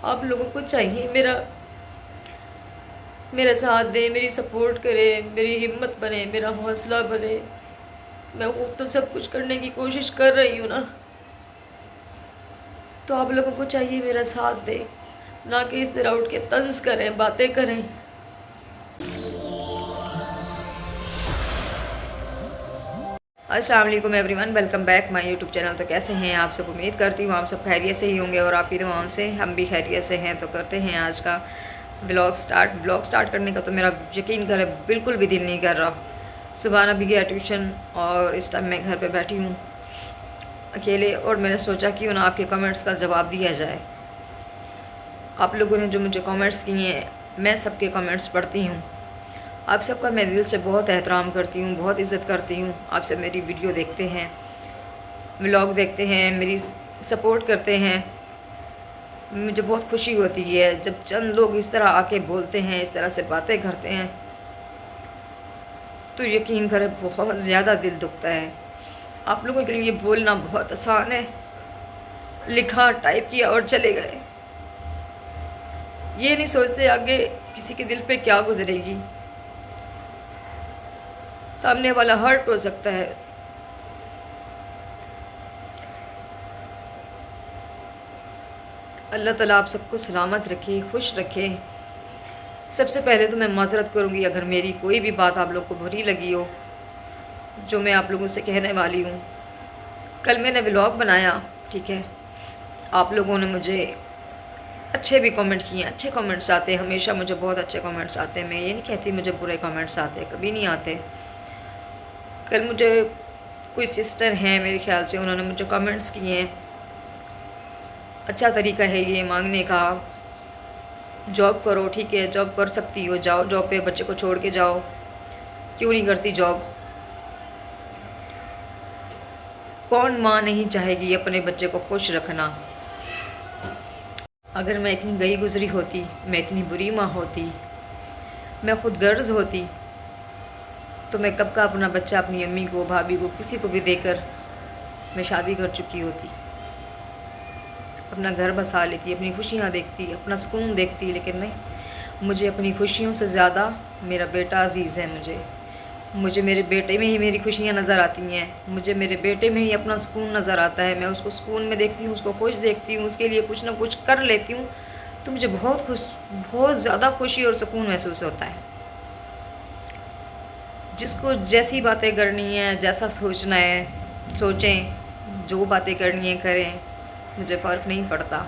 आप लोगों को चाहिए मेरा मेरा साथ दें, मेरी सपोर्ट करें, मेरी हिम्मत बने, मेरा हौसला बने। मैं वो तो सब कुछ करने की कोशिश कर रही हूँ ना, तो आप लोगों को चाहिए मेरा साथ दें, ना कि इस तरह उठ के तंज करें, बातें करें। अस्सलाम वालेकुम everyone, welcome back my YouTube channel. तो कैसे हैं आप सब? उम्मीद करती हूँ आप सब खैरियत से ही होंगे और आपकी दुआओं से हम भी खैरियत से हैं। तो करते हैं आज का ब्लॉग स्टार्ट करने का तो मेरा यकीन करें बिल्कुल भी दिल नहीं कर रहा। सुबह अभी गया ट्यूशन और इस टाइम मैं घर पे बैठी हूँ अकेले, और मैंने सोचा क्यों ना आपके कमेंट्स का जवाब दिया जाए। आप लोगों ने जो मुझे कमेंट्स किए हैं, मैं सबके कमेंट्स पढ़ती हूँ। आप सबका मैं दिल से बहुत एहतराम करती हूँ, बहुत इज़्ज़त करती हूँ। आप सब मेरी वीडियो देखते हैं, व्लॉग देखते हैं, मेरी सपोर्ट करते हैं। मुझे बहुत खुशी होती है जब चंद लोग इस तरह आके बोलते हैं, इस तरह से बातें करते हैं, तो यकीन करें बहुत ज़्यादा दिल दुखता है। आप लोगों के लिए बोलना बहुत आसान है, लिखा टाइप किया और चले गए। ये नहीं सोचते आगे किसी के दिल पे क्या गुजरेगी, सामने वाला हर्ट हो सकता है। अल्लाह ताला आप सबको सलामत रखे, खुश रखे। सबसे पहले तो मैं माज़रत करूँगी अगर मेरी कोई भी बात आप लोग को बुरी लगी हो, जो मैं आप लोगों से कहने वाली हूँ। कल मैंने व्लॉग बनाया, ठीक है, आप लोगों ने मुझे अच्छे भी कमेंट किए, अच्छे कमेंट्स आते हैं हमेशा, मुझे बहुत अच्छे कमेंट्स आते हैं। मैं ये नहीं कहती मुझे बुरे कमेंट्स आते, कभी नहीं आते। कल मुझे कोई सिस्टर हैं मेरे ख्याल से, उन्होंने मुझे कमेंट्स किए हैं, अच्छा तरीका है ये मांगने का, जॉब करो, ठीक है, जॉब कर सकती हो, जाओ जॉब पे, बच्चे को छोड़ के जाओ, क्यों नहीं करती जॉब। कौन माँ नहीं चाहेगी अपने बच्चे को खुश रखना। अगर मैं इतनी गई गुजरी होती, मैं इतनी बुरी माँ होती, मैं खुद गर्ज होती, तो मैं कब का अपना बच्चा अपनी अम्मी को, भाभी को, किसी को भी देकर मैं शादी कर चुकी होती, अपना घर बसा लेती, अपनी खुशियाँ देखती, अपना सुकून देखती। लेकिन नहीं, मुझे अपनी खुशियों से ज़्यादा मेरा बेटा अज़ीज़ है। मुझे मेरे बेटे में ही मेरी खुशियाँ नज़र आती हैं, मुझे मेरे बेटे में ही अपना सुकून नज़र आता है। मैं उसको सुकून में देखती हूँ, उसको खुश देखती हूँ, उसके लिए कुछ ना कुछ कर लेती हूँ, तो मुझे बहुत ज़्यादा खुशी और सुकून महसूस होता है। जिसको जैसी बातें करनी है, जैसा सोचना है सोचें, जो बातें करनी है करें, मुझे फ़र्क नहीं पड़ता।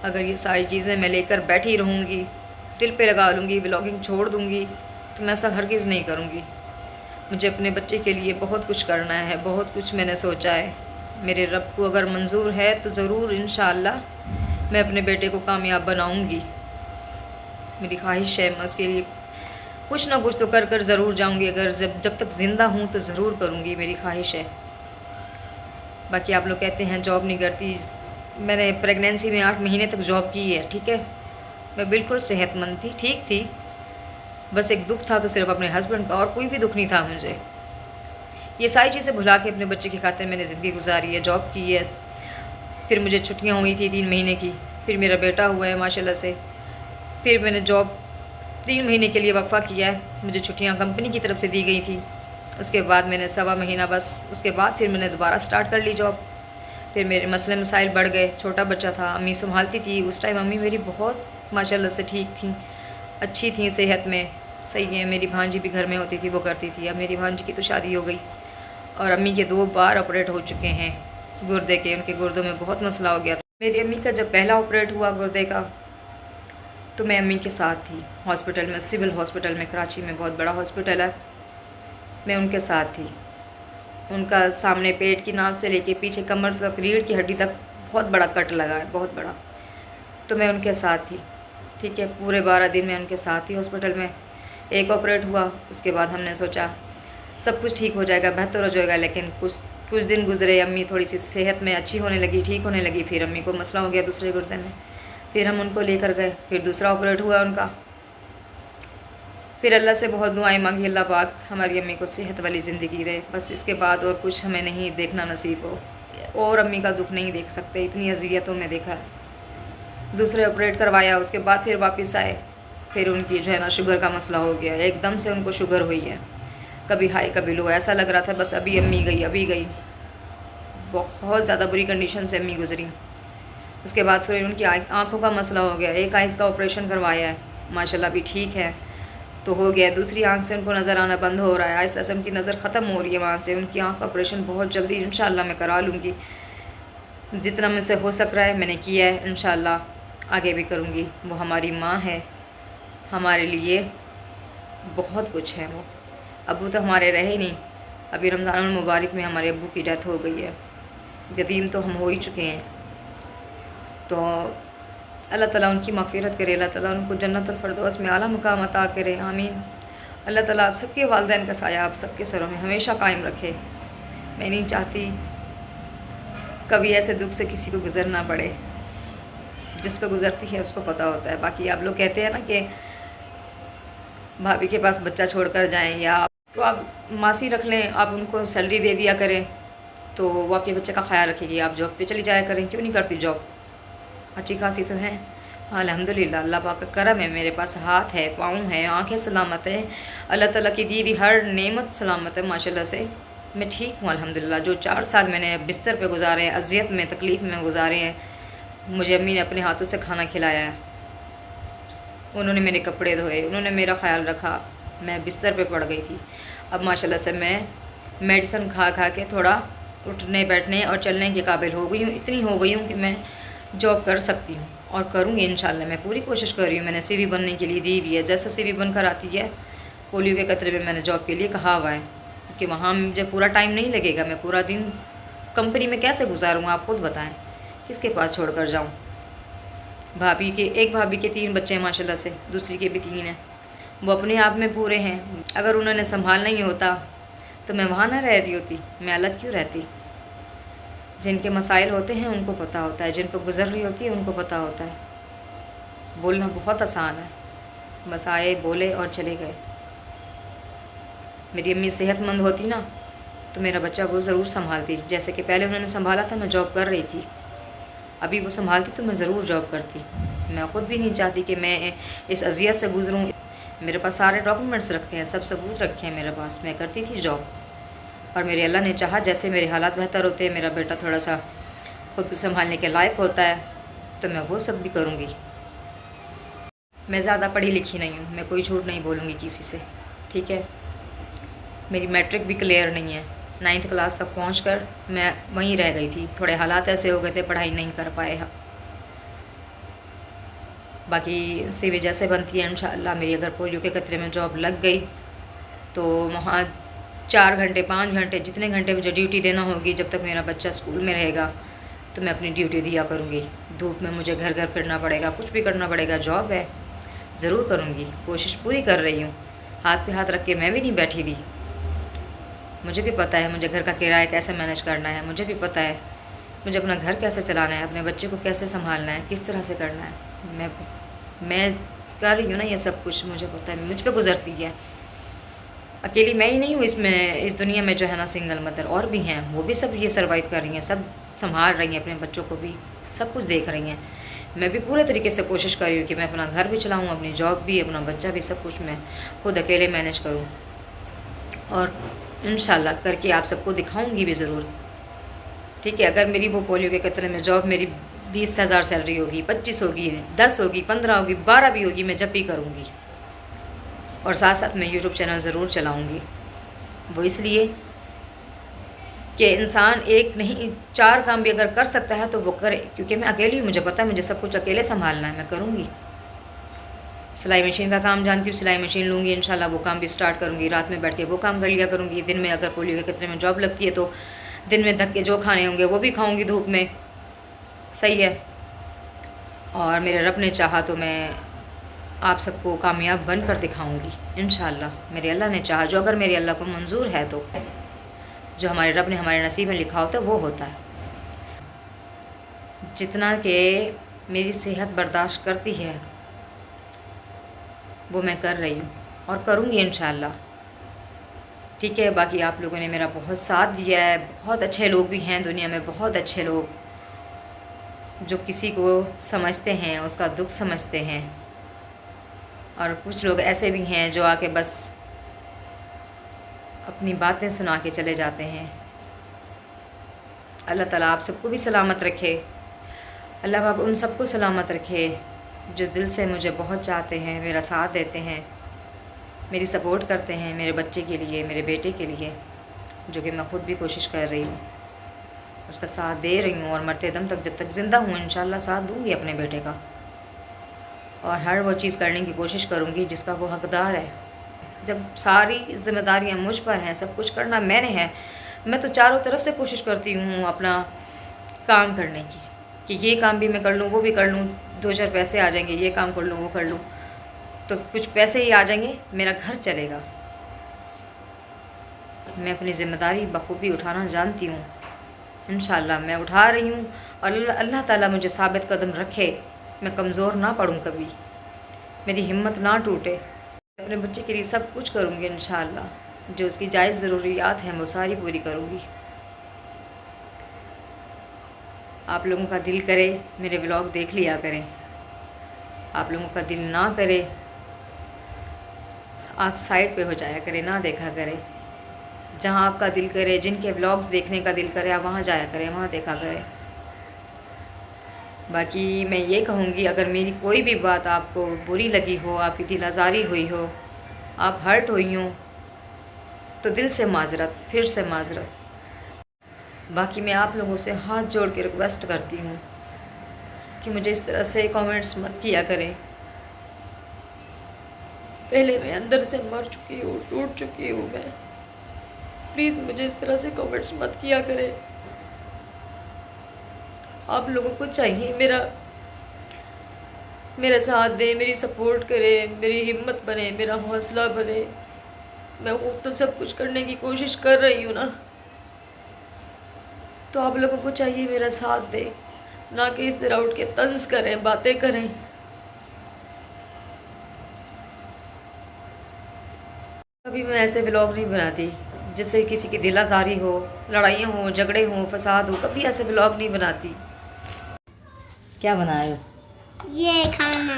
अगर ये सारी चीज़ें मैं लेकर बैठी रहूँगी, दिल पे लगा लूँगी, व्लॉगिंग छोड़ दूँगी, तो मैं ऐसा हरगिज़ नहीं करूँगी। मुझे अपने बच्चे के लिए बहुत कुछ करना है, बहुत कुछ मैंने सोचा है। मेरे रब को अगर मंजूर है तो ज़रूर इंशाअल्लाह मैं अपने बेटे को कामयाब बनाऊँगी। मेरी ख्वाहिश है, मैं उसके लिए कुछ ना कुछ तो कर कर ज़रूर जाऊँगी। अगर जब तक ज़िंदा हूँ तो ज़रूर करूँगी, मेरी ख्वाहिश है। बाकी आप लोग कहते हैं जॉब नहीं करती, मैंने प्रेगनेंसी में 8 महीने तक जॉब की है, ठीक है। मैं बिल्कुल सेहतमंद थी, ठीक थी। बस एक दुख था तो सिर्फ अपने हस्बैंड का, और कोई भी दुख नहीं था मुझे। ये सारी चीज़ें भुला के अपने बच्चे की खातिर मैंने ज़िंदगी गुजारी है, जॉब की है। फिर मुझे छुट्टियाँ हुई थी 3 महीने की, फिर मेरा बेटा हुआ है माशाल्लाह से। फिर मैंने जॉब 3 महीने के लिए वक्फ़ा किया है, मुझे छुट्टियाँ कंपनी की तरफ से दी गई थी। उसके बाद मैंने 1.25 महीना बस, उसके बाद फिर मैंने दोबारा स्टार्ट कर ली जॉब। फिर मेरे मसले मसाइल बढ़ गए, छोटा बच्चा था, अम्मी संभालती थी उस टाइम। अम्मी मेरी बहुत माशाल्लाह से ठीक थी, अच्छी थी, सेहत में सही है। मेरी भांजी भी घर में होती थी, वो करती थी। अब मेरी भांजी की तो शादी हो गई और अम्मी के 2 बार ऑपरेट हो चुके हैं गुर्दे के, उनके गुर्दों में बहुत मसला हो गया था। मेरी अम्मी का जब पहला ऑपरेट हुआ गुर्दे का, तो मैं अम्मी के साथ थी हॉस्पिटल में, सिविल हॉस्पिटल में, कराची में बहुत बड़ा हॉस्पिटल है। मैं उनके साथ थी। उनका सामने पेट की नाव से लेके पीछे कमर तक, रीढ़ की हड्डी तक बहुत बड़ा कट लगा है, बहुत बड़ा। तो मैं उनके साथ थी, ठीक है। पूरे 12 दिन मैं उनके साथ थी हॉस्पिटल में। एक ऑपरेट हुआ, उसके बाद हमने सोचा सब कुछ ठीक हो जाएगा, बेहतर हो जाएगा। लेकिन कुछ दिन गुजरे, अम्मी थोड़ी सी सेहत में अच्छी होने लगी, ठीक होने लगी। फिर अम्मी को मसला हो गया दूसरे गुर्दे में, फिर हम उनको लेकर गए, फिर दूसरा ऑपरेट हुआ उनका। फिर अल्लाह से बहुत दुआएं मांगी, अल्लाह पाक हमारी अम्मी को सेहत वाली ज़िंदगी दे, बस इसके बाद और कुछ हमें नहीं देखना नसीब हो। और अम्मी का दुख नहीं देख सकते, इतनी अजियतों में देखा। दूसरे ऑपरेट करवाया, उसके बाद फिर वापस आए, फिर उनकी जो है ना शुगर का मसला हो गया, एकदम से उनको शुगर हुई है, कभी हाई कभी लो, ऐसा लग रहा था बस अभी अम्मी गई अभी गई। बहुत ज़्यादा बुरी कंडीशन से अम्मी गुजरी। उसके बाद फिर उनकी आँखों का मसला हो गया, एक आँख का ऑपरेशन करवाया है, माशाल्लाह अभी ठीक है तो हो गया। दूसरी आँख से उनको नज़र आना बंद हो रहा है, आहिस्ता से उनकी नज़र ख़त्म हो रही है वहाँ से। उनकी आँख का ऑपरेशन बहुत जल्दी इंशाल्लाह मैं करा लूँगी, जितना मुझसे हो सक रहा है मैंने किया है, इंशाल्लाह आगे भी करूँगी। वो हमारी माँ है, हमारे लिए बहुत कुछ है। वो अबू तो हमारे रहे नहीं, अभी रमज़ान मुबारक में हमारे अबू की डेथ हो गई है, यतीम तो हम हो ही चुके हैं। तो अल्लाह ताला उनकी मग़फ़िरत करे, अल्लाह ताला उनको जन्नतुल फ़िरदौस में आला मुकाम अता करे, आमीन। अल्लाह ताला आप सबके वालिदैन का साया आप सबके सरों में हमेशा कायम रखे। मैं नहीं चाहती कभी ऐसे दुख से किसी को गुज़रना पड़े, जिस पर गुज़रती है उसको पता होता है। बाकी आप लोग कहते हैं ना कि भाभी के पास बच्चा छोड़ कर जाएँ, या तो आप मासी रख लें, आप उनको सैलरी दे दिया करें तो वो आपके बच्चे का ख्याल रखेगी। आप जॉब पे चली जाया करें, क्यों नहीं करती जॉब, अच्छी खासी तो है। अल्हम्दुलिल्लाह अल्लाह पाक का करम है, मेरे पास हाथ है, पाँव है, आँखें सलामत है, अल्लाह ताला की दी हुई हर नेमत सलामत है माशाल्लाह से। मैं ठीक हूँ अल्हम्दुलिल्लाह। जो 4 साल मैंने बिस्तर पे गुजारे हैं, अज़ियत में तकलीफ़ में गुजारे हैं, मुझे अम्मी ने अपने हाथों से खाना खिलाया है, उन्होंने मेरे कपड़े धोए, उन्होंने मेरा ख्याल रखा, मैं बिस्तर पे पड़ गई थी। अब माशाल्लाह से मैं मेडिसिन खा खा के थोड़ा उठने बैठने और चलने के काबिल हो गई हूँ, इतनी हो गई हूँ कि मैं जॉब कर सकती हूँ और करूँगी इंशाल्लाह। मैं पूरी कोशिश कर रही हूँ, मैंने सीवी बनने के लिए दी हुई है, जैसे सीवी बनकर आती है पोलियो के कतरे में मैंने जॉब के लिए कहा हुआ है कि वहाँ मुझे पूरा टाइम नहीं लगेगा, मैं पूरा दिन कंपनी में कैसे गुजारूँ, आप खुद बताएँ, किसके पास छोड़ कर जाऊँ। एक भाभी के 3 बच्चे हैं माशाल्लाह से, दूसरी के भी 3 हैं, वो अपने आप में पूरे हैं। अगर उन्होंने संभालना ही होता तो मैं वहाँ ना रह रही होती, मैं अलग क्यों रहती। जिनके मसाइल होते हैं उनको पता होता है, जिन पर गुज़र रही होती है उनको पता होता है। बोलना बहुत आसान है, बस आए बोले और चले गए। मेरी अम्मी सेहतमंद होती ना तो मेरा बच्चा वो ज़रूर संभालती, जैसे कि पहले उन्होंने संभाला था, मैं जॉब कर रही थी, अभी वो संभालती तो मैं ज़रूर जॉब करती। मैं ख़ुद भी नहीं चाहती कि मैं इस अज़ियत से गुज़रूँ। मेरे पास सारे डॉक्यूमेंट्स रखे हैं, सब सबूत रखे हैं मेरे पास, मैं करती थी जॉब। और मेरे अल्लाह ने चाहा जैसे मेरे हालात बेहतर होते हैं, मेरा बेटा थोड़ा सा ख़ुद को संभालने के लायक होता है तो मैं वो सब भी करूँगी। मैं ज़्यादा पढ़ी लिखी नहीं हूँ, मैं कोई झूठ नहीं बोलूँगी किसी से, ठीक है। मेरी मैट्रिक भी क्लियर नहीं है, 9th क्लास तक पहुँचकर मैं वहीं रह गई थी, थोड़े हालात ऐसे हो गए थे पढ़ाई नहीं कर पाए। बाकी सीवी जैसे बनती है इंशाअल्लाह, मेरी अगर पोलियो के कतरे में जॉब लग गई तो वहाँ 4 घंटे 5 घंटे जितने घंटे मुझे ड्यूटी देना होगी, जब तक मेरा बच्चा स्कूल में रहेगा तो मैं अपनी ड्यूटी दिया करूँगी। धूप में मुझे घर घर फिरना पड़ेगा, कुछ भी करना पड़ेगा, जॉब है, ज़रूर करूँगी, कोशिश पूरी कर रही हूँ। हाथ पे हाथ रख के मैं भी नहीं बैठी हुई, मुझे भी पता है मुझे घर का किराया कैसे मैनेज करना है, मुझे भी पता है मुझे अपना घर कैसे चलाना है, अपने बच्चे को कैसे संभालना है, किस तरह से करना है। मैं कर रही हूँ ना ये सब कुछ, मुझे पता है, मुझ पर गुजरती है। अकेली मैं ही नहीं हूँ इसमें, इस दुनिया में जो है ना सिंगल मदर और भी हैं, वो भी सब ये सर्वाइव कर रही हैं, सब संभाल रही हैं, अपने बच्चों को भी सब कुछ देख रही हैं। मैं भी पूरे तरीके से कोशिश कर रही हूँ कि मैं अपना घर भी चलाऊँ, अपनी जॉब भी, अपना बच्चा भी, सब कुछ मैं खुद अकेले मैनेज करूँ। और इंशाल्लाह करके आप सबको दिखाऊँगी भी ज़रूर, ठीक है। अगर मेरी वो पोलियो के कतरे में जॉब मेरी 20,000 सैलरी होगी, 25 होगी, 10 होगी, 15 होगी, 12 भी होगी, मैं जब भी करूँगी। और साथ साथ मैं यूट्यूब चैनल ज़रूर चलाऊँगी, वो इसलिए कि इंसान एक नहीं 4 काम भी अगर कर सकता है तो वो करे, क्योंकि मैं अकेली हूँ, मुझे पता है मुझे सब कुछ अकेले संभालना है, मैं करूँगी। सिलाई मशीन का काम जानती हूँ, सिलाई मशीन लूँगी इंशाल्लाह, वो काम भी स्टार्ट करूँगी, रात में बैठ के वो काम कर लिया करूँगी। दिन में अगर पोलियो के कतरे में जॉब लगती है तो दिन में धक्के जो खाने होंगे वो भी खाऊँगी धूप में, सही है। और मेरे रब ने चाहा तो मैं आप सबको कामयाब बन कर दिखाऊँगी इंशाल्लाह, मेरे अल्लाह ने चाहा। जो अगर मेरे अल्लाह को मंजूर है तो जो हमारे रब ने हमारे नसीब में लिखा होता है वो होता है। जितना कि मेरी सेहत बर्दाश्त करती है वो मैं कर रही हूँ और करूँगी इंशाल्लाह, ठीक है। बाकी आप लोगों ने मेरा बहुत साथ दिया है, बहुत अच्छे लोग भी हैं दुनिया में, बहुत अच्छे लोग, जो किसी को समझते हैं, उसका दुख समझते हैं, और कुछ लोग ऐसे भी हैं जो आके बस अपनी बातें सुना के चले जाते हैं। अल्लाह ताला आप सबको भी सलामत रखे। अल्लाह पाक उन सबको सलामत रखे जो दिल से मुझे बहुत चाहते हैं, मेरा साथ देते हैं, मेरी सपोर्ट करते हैं, मेरे बच्चे के लिए, मेरे बेटे के लिए, जो कि मैं ख़ुद भी कोशिश कर रही हूँ, उसका साथ दे रही हूँ। और मरते दम तक, जब तक ज़िंदा हूँ, इंशाल्लाह साथ दूँगी अपने बेटे का, और हर वो चीज़ करने की कोशिश करूँगी जिसका वो हकदार है। जब सारी ज़िम्मेदारियाँ मुझ पर हैं, सब कुछ करना मैंने है, मैं तो चारों तरफ से कोशिश करती हूँ अपना काम करने की, कि ये काम भी मैं कर लूँ, वो भी कर लूँ, 2-4 पैसे आ जाएंगे, ये काम कर लूँ, वो कर लूँ, तो कुछ पैसे ही आ जाएंगे, मेरा घर चलेगा। मैं अपनी ज़िम्मेदारी बखूबी उठाना जानती हूँ। इंशाल्लाह मैं उठा रही हूँ, और अल्लाह ताला मुझे साबित कदम रखे, मैं कमज़ोर ना पड़ूँ कभी, मेरी हिम्मत ना टूटे। अपने बच्चे के लिए सब कुछ करूँगी इंशाल्लाह, जो उसकी जायज़ ज़रूरियात हैं वो सारी पूरी करूँगी। आप लोगों का दिल करे मेरे व्लॉग देख लिया करें, आप लोगों का दिल ना करे आप साइड पे हो जाया करें, ना देखा करें। जहाँ आपका दिल करे, जिनके व्लॉग्स देखने का दिल करे, आप वहाँ जाया करें, वहाँ देखा करें। बाकी मैं ये कहूँगी, अगर मेरी कोई भी बात आपको बुरी लगी हो, आपकी दिल आज़ारी हुई हो, आप हर्ट हुई हो, तो दिल से माज़रत, फिर से माज़रत। बाकी मैं आप लोगों से हाथ जोड़ के रिक्वेस्ट करती हूँ कि मुझे इस तरह से कमेंट्स मत किया करें। पहले मैं अंदर से मर चुकी हूँ, टूट चुकी हूँ मैं। प्लीज़ मुझे इस तरह से कमेंट्स मत किया करें। आप लोगों को चाहिए मेरा साथ दे, मेरी सपोर्ट करे, मेरी हिम्मत बने, मेरा हौसला बने। मैं वो तो सब कुछ करने की कोशिश कर रही हूँ ना, तो आप लोगों को चाहिए मेरा साथ दे, ना कि इस तरह उठ के तंज करें, बातें करें। कभी मैं ऐसे व्लॉग नहीं बनाती जिससे किसी की दिल आज़ारी हो, लड़ाइयाँ हो, झगड़े हों, फसाद हो, कभी ऐसे व्लॉग नहीं बनाती। क्या बना रहे हो? ये खाना।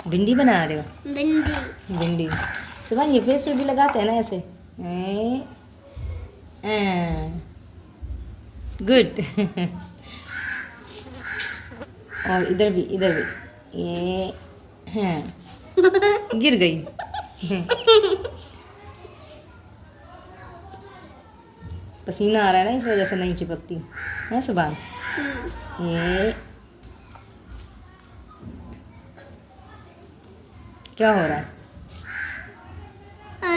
भिंडी बना रहे हो? भिंडी। भिंडी सुबह ये फेस पे भी लगाते हैं ना ऐसे। गुड। और इधर भी ये हाँ गिर गई। पसीना आ रहा है ना, इस वजह से नहीं चिपकती है सुबह। ये क्या हो रहा है?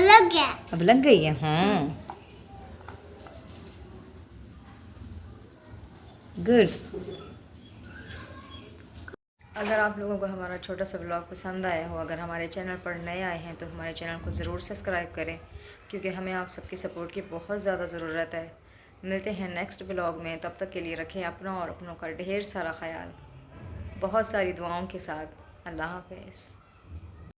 लग गया। अब लग गई है। हाँ गुड। अगर आप लोगों को हमारा छोटा सा ब्लॉग पसंद आया हो, अगर हमारे चैनल पर नए आए हैं तो हमारे चैनल को ज़रूर सब्सक्राइब करें, क्योंकि हमें आप सबकी सपोर्ट की बहुत ज़्यादा ज़रूरत है। मिलते हैं नेक्स्ट ब्लॉग में, तब तक के लिए रखें अपना और अपनों का ढेर सारा ख्याल, बहुत सारी दुआओं के साथ। अल्लाह हाफ़िज़।